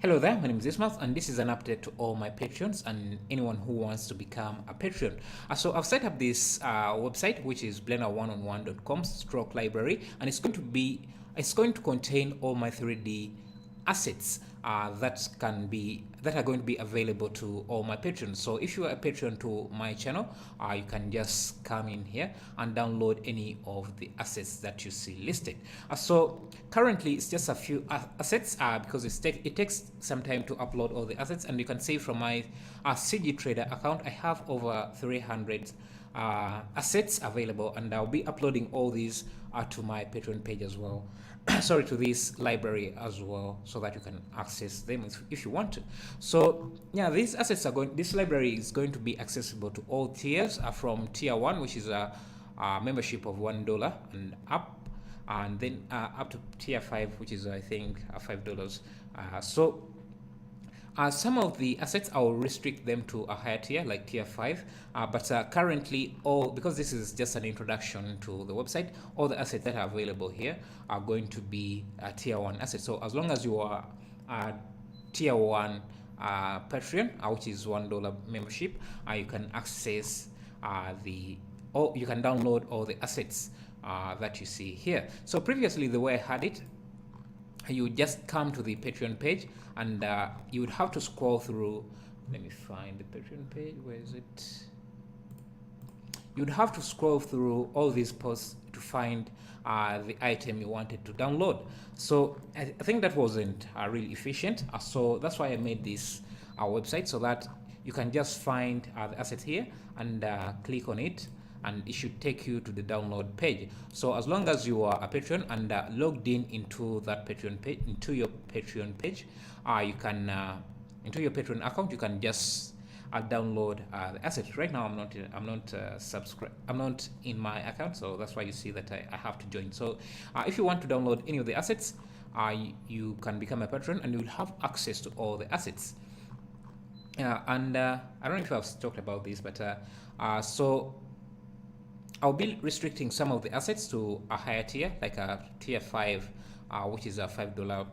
Hello there, my name is Ismath, and this is an update to all my patrons and anyone who wants to become a patron. So I've set up this website, which is blender1on1.com stroke library, and it's going to contain all my 3D assets that are going to be available to all my patrons. So if you are a patron to my channel, you can just come in here and download any of the assets that you see listed. So currently it's just a few assets because it takes some time to upload all the assets, and you can see from my CG Trader account I have over 300 assets available, and I'll be uploading all these to my Patreon page as well. Sorry, to this library as well, so that you can access them if you want to. So yeah, this library is going to be accessible to all tiers, from tier 1, which is a membership of $1 and up, and then up to tier 5, which is I think $5. Some of the assets, I will restrict them to a higher tier, like tier 5. But currently, because this is just an introduction to the website, all the assets that are available here are going to be tier 1 assets. So as long as you are tier 1 Patreon, which is $1 membership, you can access you can download all the assets that you see here. So previously, the way I had it, you would just come to the Patreon page, and you would have to scroll through. Let me find the Patreon page. Where is it? You'd have to scroll through all these posts to find the item you wanted to download. So I think that wasn't really efficient. So that's why I made this website, so that you can just find the asset here and click on it, and it should take you to the download page. So as long as you are a patron and logged in into that Patreon page, into your Patreon page, you can into your Patreon account, you can just download the asset. Right now, I'm not in my account, so that's why you see that I have to join. So if you want to download any of the assets, you can become a patron, and you will have access to all the assets. And I don't know if I've talked about this, but so I'll be restricting some of the assets to a higher tier, like a tier 5, which is a $5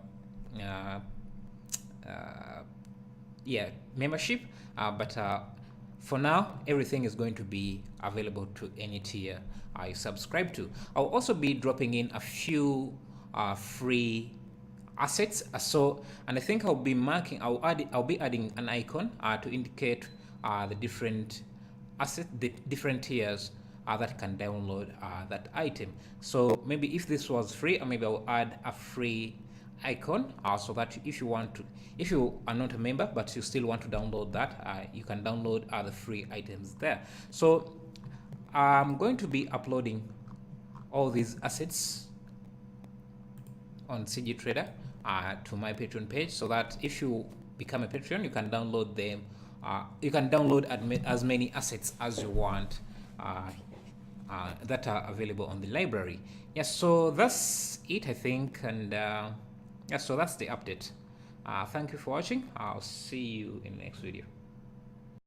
membership. But for now, everything is going to be available to any tier I subscribe to. I'll also be dropping in a few free assets. And I think I'll be adding an icon to indicate the different assets, the different tiers that can download that item. So maybe if this was free, or maybe I'll add a free icon so that if you are not a member but you still want to download that, you can download the free items there. So I'm going to be uploading all these assets on CG Trader to my Patreon page, so that if you become a Patreon, you can download them. You can download as many assets as you want that are available on the library. Yes, so that's it, I think, and so that's the update. Thank you for watching. I'll see you in the next video.